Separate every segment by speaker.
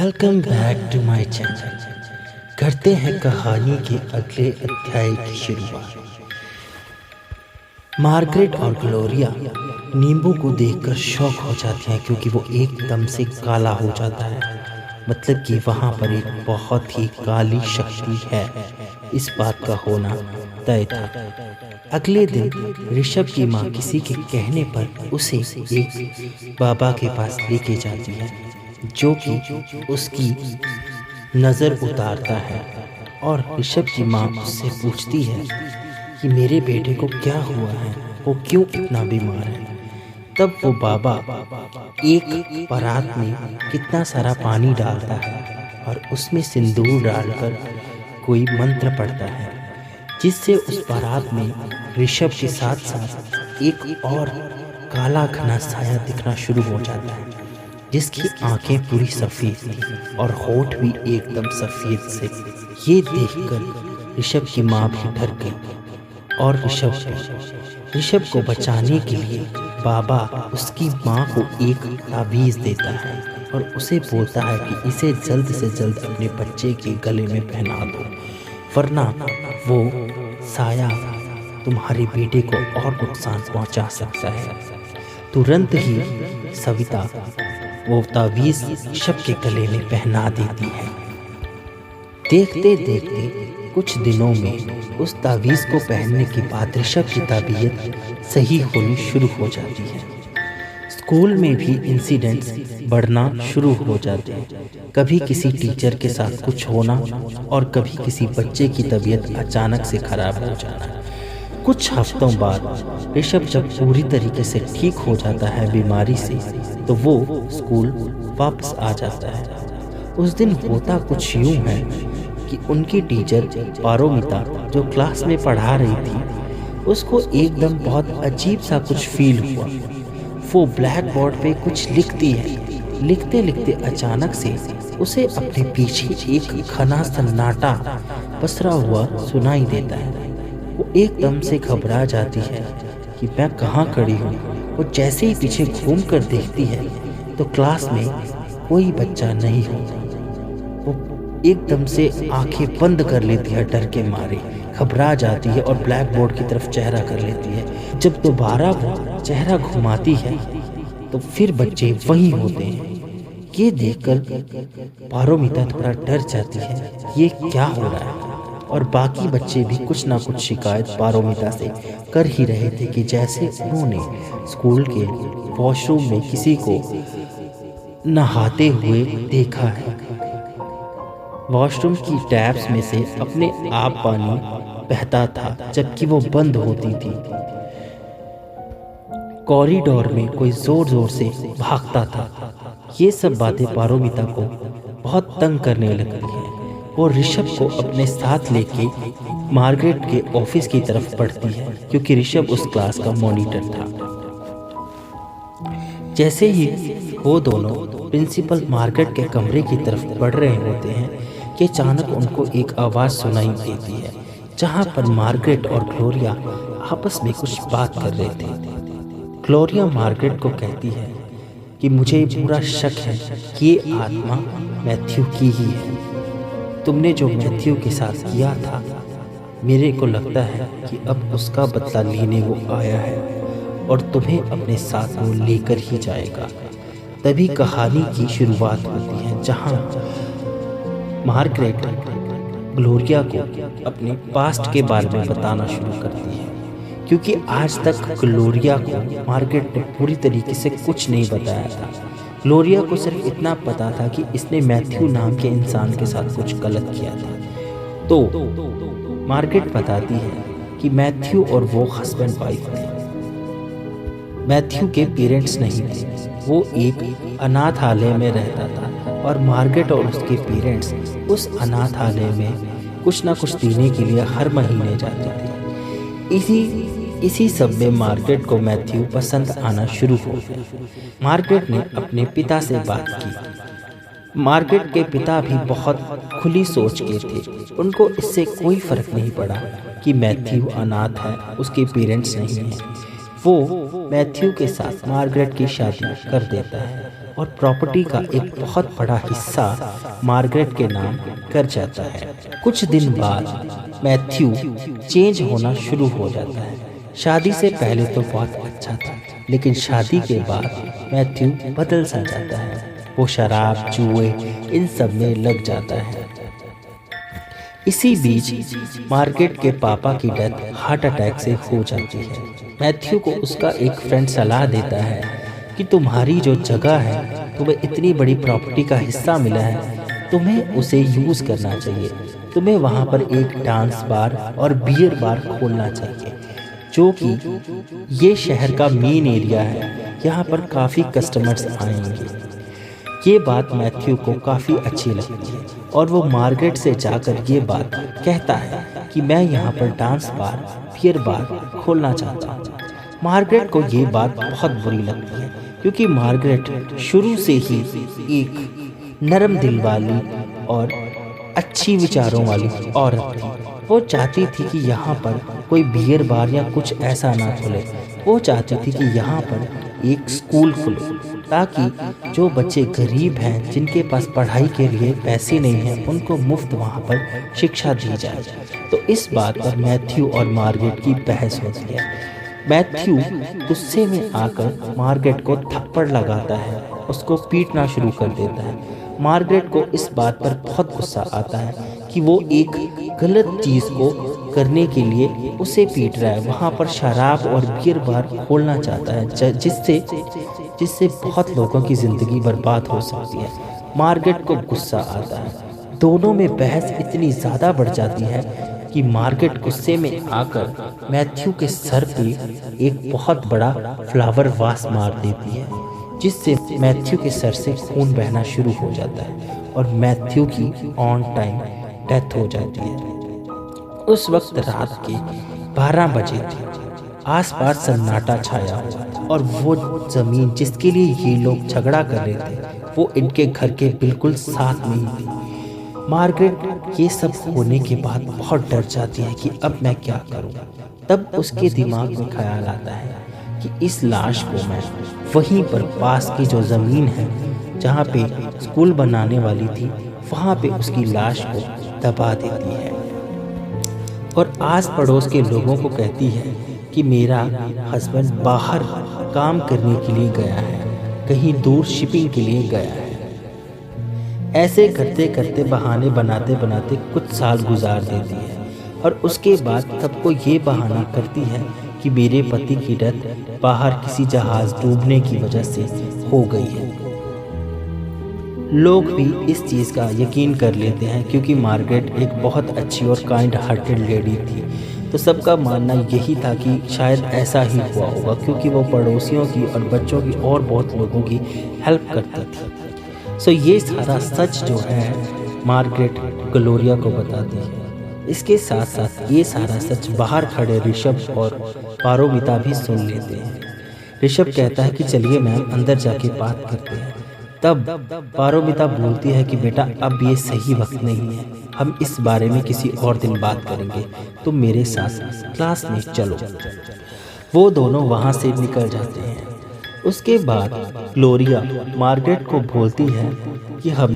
Speaker 1: Welcome back to my channel. करते हैं कहानी के अगले अध्याय की शुरुआत। मार्गरेट और ग्लोरिया नींबू को देखकर शॉक हो जाती हैं क्योंकि वो एकदम से काला हो जाता है। मतलब कि वहाँ पर एक बहुत ही काली शक्ति है, इस बात का होना तय था। अगले दिन ऋषभ की माँ किसी के कहने पर उसे एक बाबा के पास लेके जाती है, जो कि उसकी नज़र उतारता है। और ऋषभ की माँ उससे पूछती है कि मेरे बेटे को क्या हुआ है, वो क्यों इतना बीमार है। तब वो बाबा एक परात में कितना सारा पानी डालता है और उसमें सिंदूर डालकर कोई मंत्र पढ़ता है, जिससे उस परात में ऋषभ के साथ साथ एक और काला घना साया दिखना शुरू हो जाता है, जिसकी आंखें पूरी सफ़ेद थी और होठ भी एकदम सफ़ेद से। ये देखकर ऋषभ की माँ भी डर गई और ऋषभ को बचाने के लिए बाबा उसकी माँ को एक ताबीज़ देता है और उसे बोलता है कि इसे जल्द से जल्द अपने बच्चे के गले में पहना दो, वरना वो साया तुम्हारे बेटे को और नुकसान पहुंचा सकता है। तुरंत ही सविता वो ताबीज़ ऋषभ के गले में पहना देती है। देखते देखते कुछ दिनों में उस ताबीज़ को पहनने के बाद ऋषभ की तबीयत सही होनी शुरू हो जाती है। स्कूल में भी इंसिडेंट्स बढ़ना शुरू हो जाते हैं, कभी किसी टीचर के साथ कुछ होना और कभी किसी बच्चे की तबीयत अचानक से खराब हो जाना। कुछ हफ्तों बाद ऋषभ जब पूरी तरीके से ठीक हो जाता है बीमारी से, तो वो स्कूल वापस आ जाता है। उस दिन होता कुछ यूं है कि उनकी टीचर पारोमिता, जो क्लास में पढ़ा रही थी, उसको एकदम बहुत अजीब सा कुछ फील हुआ। वो ब्लैक बोर्ड पे कुछ लिखती है। लिखते लिखते अचानक से उसे अपने पीछे एक घना सन्नाटा पसरा हुआ सुनाई देता है। वो एकदम से घबरा जाती है कि मैं कहाँ खड़ी हूँ। वो जैसे ही पीछे घूम कर देखती है तो क्लास में कोई बच्चा नहीं होता। वो एकदम से आंखें बंद कर लेती है, डर के मारे घबरा जाती है और ब्लैक बोर्ड की तरफ चेहरा कर लेती है। जब दोबारा वो चेहरा घुमाती है तो फिर बच्चे वहीं होते हैं। ये देखकर पारोमिता थोड़ा डर जाती है, ये क्या हो रहा है। और बाकी बच्चे भी कुछ ना कुछ शिकायत पारोमिता से कर ही रहे थे कि जैसे उन्होंने स्कूल के वॉशरूम में किसी को नहाते हुए देखा है। वॉशरूम की टैप्स में से अपने आप पानी बहता था जबकि वो बंद होती थी। कॉरिडोर में कोई जोर जोर से भागता था। ये सब बातें पारोमिता को बहुत तंग करने लगती हैं। वो ऋषभ को अपने साथ लेके मार्गरेट के ऑफिस की तरफ बढ़ती है, क्योंकि ऋषभ उस क्लास का मॉनिटर था। जैसे ही वो दोनों प्रिंसिपल मार्गरेट के कमरे की तरफ बढ़ रहे होते हैं कि अचानक उनको एक आवाज़ सुनाई देती है, जहाँ पर मार्गरेट और ग्लोरिया आपस में कुछ बात कर रहे थे। ग्लोरिया मार्गरेट को कहती है कि मुझे पूरा शक है कि ये आत्मा मैथ्यू की ही है। तुमने जो मैथ्यू के साथ किया था, मेरे को लगता है कि अब उसका बदला लेने वो आया है और तुम्हें अपने साथ वो लेकर ही जाएगा। तभी कहानी की शुरुआत होती है, जहाँ मार्गरेट ग्लोरिया को अपने पास्ट के बारे में बताना शुरू करती है, क्योंकि आज तक ग्लोरिया को मार्गरेट ने पूरी तरीके से कुछ नहीं बताया था। ग्लोरिया को सिर्फ इतना पता था कि इसने मैथ्यू नाम के इंसान के साथ कुछ गलत किया था। तो मार्गरेट बताती है कि मैथ्यू और वो हस्बैंड वाइफ थे। मैथ्यू के पेरेंट्स नहीं थे, वो एक अनाथालय में रहता था और मार्गरेट और उसके पेरेंट्स उस अनाथालय में कुछ ना कुछ देने के लिए हर महीने जाते थे। इसी सब में मार्गरेट को मैथ्यू पसंद आना शुरू हो गया। मार्गरेट ने अपने पिता से बात की। मार्गरेट के पिता भी बहुत खुली सोच के थे। उनको इससे कोई फर्क नहीं पड़ा कि मैथ्यू अनाथ है, उसके पेरेंट्स नहीं हैं। वो मैथ्यू के साथ मार्गरेट की शादी कर देता है और प्रॉपर्टी का एक बहुत बड़ा हिस्सा मार्गरेट के नाम कर जाता है। कुछ दिन बाद मैथ्यू चेंज होना शुरू हो जाता है। शादी से पहले तो बहुत अच्छा था, लेकिन शादी के बाद मैथ्यू बदल सा जाता है। वो शराब, जुए, इन सब में लग जाता है। इसी बीच मार्गरेट के पापा की डेथ हार्ट अटैक से हो जाती है। मैथ्यू को उसका एक फ्रेंड सलाह देता है कि तुम्हारी जो जगह है, तुम्हें इतनी बड़ी प्रॉपर्टी का हिस्सा मिला है, तुम्हें उसे यूज़ करना चाहिए। तुम्हें वहाँ पर एक डांस बार और बियर बार खोलना चाहिए, जो कि ये शहर का मेन एरिया है। यहाँ पर काफ़ी कस्टमर्स आएंगे। ये बात मैथ्यू को काफ़ी अच्छी लगती है और वो मार्गरेट से जाकर ये बात कहता है कि मैं यहाँ पर डांस बार, बियर बार खोलना चाहता हूँ। मार्गरेट को ये बात बहुत बुरी लगती है, क्योंकि मार्गरेट शुरू से ही एक नरम दिल वाली और अच्छी विचारों वाली औरत थी। वो चाहती थी कि यहाँ पर कोई बियर बार या कुछ ऐसा ना खुले। वो चाहती थी कि यहाँ पर एक स्कूल खुले, ताकि जो बच्चे गरीब हैं, जिनके पास पढ़ाई के लिए पैसे नहीं हैं, उनको मुफ्त वहाँ पर शिक्षा दी जाए। तो इस बात पर मैथ्यू और मार्गरेट की बहस होती है। मैथ्यू गुस्से में आकर मार्गरेट को थप्पड़ लगाता है, उसको पीटना शुरू कर देता है। मार्गरेट को इस बात पर बहुत गुस्सा आता है कि वो एक गलत चीज़ को करने के लिए उसे पीट रहा है। वहाँ पर शराब और बियर बार खोलना चाहता है, जिससे बहुत लोगों की ज़िंदगी बर्बाद हो सकती है। मार्गरेट को गुस्सा आता है। दोनों में बहस इतनी ज़्यादा बढ़ जाती है कि मार्गरेट गुस्से में आकर मैथ्यू के सर पे एक बहुत बड़ा फ्लावर वास मार देती है, जिससे मैथ्यू के सर से खून बहना शुरू हो जाता है और मैथ्यू की ऑन टाइम डेथ हो जाती है। उस वक्त रात के 12 बजे थे। आसपास सन्नाटा छाया हुआ था और वो ज़मीन जिसके लिए ये लोग झगड़ा कर रहे थे, वो इनके घर के बिल्कुल साथ में ही थी। मार्गरेट ये सब होने के बाद बहुत डर जाती है कि अब मैं क्या करूं। तब उसके दिमाग में ख्याल आता है कि इस लाश को मैं वहीं पर पास की जो ज़मीन है, जहाँ पे स्कूल बनाने वाली थी, वहाँ पे उसकी लाश को दबा देती है और आस पड़ोस के लोगों को कहती है कि मेरा हस्बैंड बाहर काम करने के लिए गया है, कहीं दूर शिपिंग के लिए गया है। ऐसे करते करते बहाने बनाते बनाते कुछ साल गुजार देती है और उसके बाद सबको ये बहाना करती है कि मेरे पति की डेथ बाहर किसी जहाज डूबने की वजह से हो गई है। लोग भी इस चीज़ का यकीन कर लेते हैं, क्योंकि मार्गरेट एक बहुत अच्छी और काइंड हार्टेड लेडी थी। तो सबका मानना यही था कि शायद ऐसा ही हुआ होगा, क्योंकि वो पड़ोसियों की और बच्चों की और बहुत लोगों की हेल्प करती थी। सो ये सारा सच जो है मार्गरेट ग्लोरिया को बताती है। इसके साथ साथ ये सारा सच बाहर खड़े ऋषभ और पारोमिता भी सुन लेते हैं। ऋषभ कहता है कि चलिए मैम, अंदर जाके बात करते हैं। तब पारोमिता बोलती है कि बेटा, अब ये सही वक्त नहीं है, हम इस बारे में किसी और दिन बात करेंगे, तुम मेरे साथ क्लास में चलो। वो दोनों वहाँ से निकल जाते हैं। उसके बाद ग्लोरिया मार्गरेट को बोलती है कि हम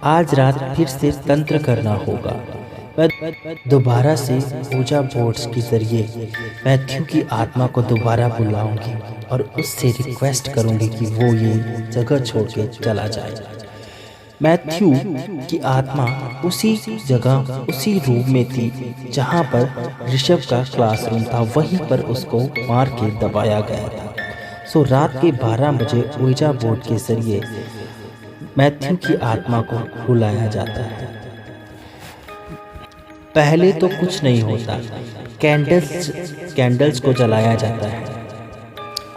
Speaker 1: आज रात फिर से तंत्र करना होगा। मैं दोबारा से पूजा बोर्ड्स के जरिए मैथ्यू की आत्मा को दोबारा बुलाऊंगी और उससे रिक्वेस्ट करूंगी कि वो ये जगह छोड़ के चला जाए। मैथ्यू की आत्मा उसी जगह, उसी रूम में थी जहां पर ऋषभ का क्लासरूम था, वहीं पर उसको मार के दबाया गया था। सो रात के 12 बजे ouija बोर्ड के जरिए मैथ्यू की आत्मा को बुलाया जाता है। पहले तो कुछ नहीं होता, कैंडल्स को जलाया जाता है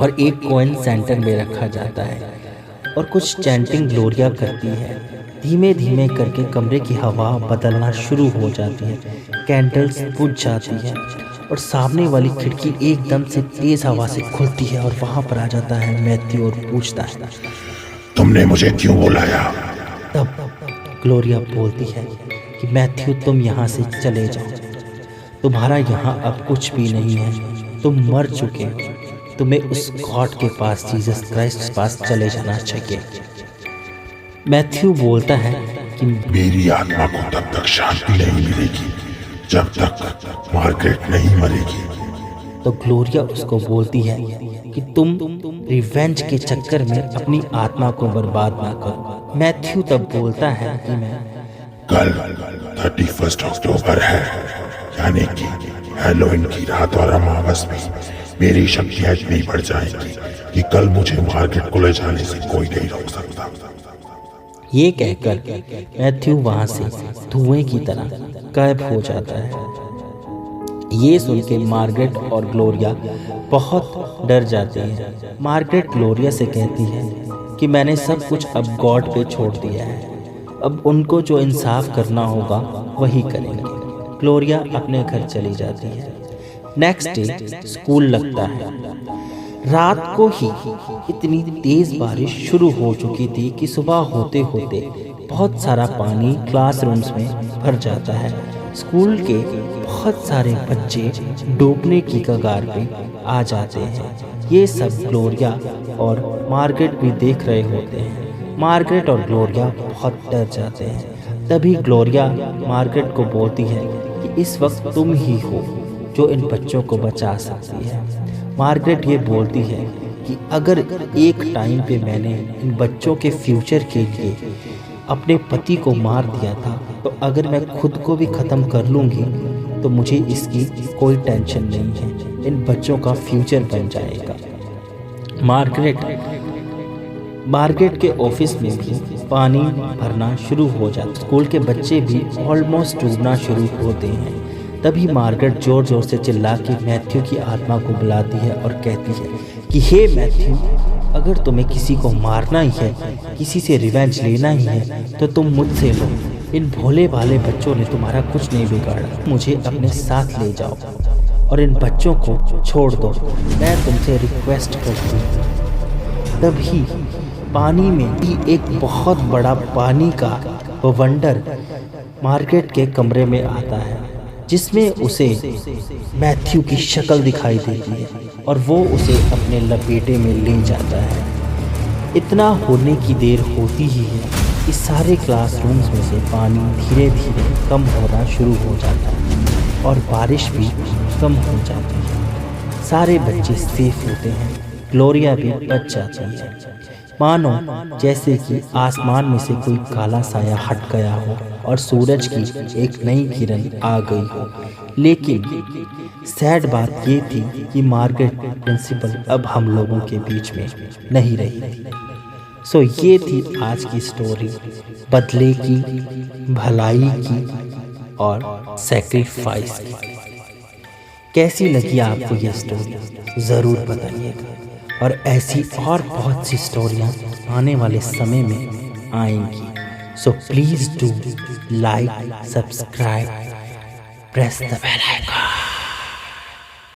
Speaker 1: और एक कॉइन सेंटर में रखा जाता है और कुछ चैंटिंग ग्लोरिया करती है। धीमे धीमे करके कमरे की हवा बदलना शुरू हो जाती है, कैंडल्स बुझ जाती है और सामने वाली खिड़की एकदम से तेज हवा से खुलती है और वहां पर आ जाता है मैथ्यू और पूछता है,
Speaker 2: तुमने मुझे क्यों बुलाया?
Speaker 1: तब ग्लोरिया बोलती है कि मैथ्यू, तुम यहाँ से चले जाओ, तुम्हारा यहाँ अब कुछ भी नहीं है, तुम मर चुके हो। तुम्हें उस गॉड के पास, जीसस क्राइस्ट के पास चले जाना चाहिए। मैथ्यू बोलता है कि
Speaker 2: मेरी आत्मा को तब तक शांति नहीं मिलेगी जब तक मार्गरेट नहीं मरेगी।
Speaker 1: तो ग्लोरिया उसको बोलती है कि तुम रिवेंज के चक्कर में अपनी आत्मा को बर्बाद ना करो। मैथ्यू तब बोलता है कि मैं
Speaker 2: कल 31 अक्टूबर है, यानी कि हैलोवीन की रात और अमावस में मेरी शक्तियां इतनी बढ़ जाएंगी कि कल मुझे मार्गरेट को ले जाने से कोई नहीं रोक सकता।
Speaker 1: ये कहकर मैथ्यू वहां से धुएं की तरह गायब हो जाता है। ये सुन के मार्गरेट और ग्लोरिया बहुत डर जाती है। मार्गरेट ग्लोरिया से कहती है कि मैंने सब कुछ अब गॉड पे छोड़ दिया है, अब उनको जो इंसाफ करना होगा वही करेंगे। ग्लोरिया अपने घर चली जाती है। नेक्स्ट डे स्कूल लगता है। रात को ही इतनी तेज बारिश शुरू हो चुकी थी कि सुबह होते होते बहुत सारा पानी क्लासरूम्स में भर जाता है। स्कूल के बहुत सारे बच्चे डूबने की कगार पे आ जाते हैं। ये सब ग्लोरिया और मार्गरेट भी देख रहे होते हैं। मार्गरेट और ग्लोरिया बहुत डर जाते हैं। तभी ग्लोरिया मार्गरेट को बोलती है कि इस वक्त तुम ही हो जो इन बच्चों को बचा सकती है। मार्गरेट ये बोलती है कि अगर एक टाइम पे मैंने इन बच्चों के फ्यूचर के लिए अपने पति को मार दिया था, तो अगर मैं खुद को भी ख़त्म कर लूँगी तो मुझे इसकी कोई टेंशन नहीं है, इन बच्चों का फ्यूचर बन जाएगा। मार्गरेट के ऑफिस में भी पानी भरना शुरू हो जाता। स्कूल के बच्चे भी ऑलमोस्ट डूबना शुरू होते हैं। तभी मार्गरेट जोर जोर से चिल्ला के मैथ्यू की आत्मा को बुलाती है और कहती है कि हे मैथ्यू, अगर तुम्हें किसी को मारना ही है, किसी से रिवेंज लेना ही है, तो तुम मुझसे लो। इन भोले भाले बच्चों ने तुम्हारा कुछ नहीं बिगाड़ा। मुझे अपने साथ ले जाओ और इन बच्चों को छोड़ दो, मैं तुमसे रिक्वेस्ट करती हूँ। तभी पानी में भी एक बहुत बड़ा पानी का वंडर मार्गरेट के कमरे में आता है, जिसमें उसे मैथ्यू की शक्ल दिखाई देती है और वो उसे अपने लपेटे में ले जाता है। इतना होने की देर होती ही है कि सारे क्लासरूम्स में से पानी धीरे धीरे कम होना शुरू हो जाता है और बारिश भी कम हो जाती है। सारे बच्चे सेफ होते हैं, ग्लोरिया भी बच जाती है। मानो जैसे कि आसमान में से कोई काला साया हट गया हो और सूरज की एक नई किरण आ गई हो। लेकिन सैड बात ये थी कि मार्गरेट प्रिंसिपल अब हम लोगों के बीच में नहीं रही। सो ये थी आज की स्टोरी, बदले की, भलाई की और सैक्रिफाइस की। कैसी लगी आपको ये स्टोरी ज़रूर बताइएगा। और ऐसी और बहुत सी स्टोरियाँ आने वाले समय में आएंगी। So please do like, subscribe, press the bell icon.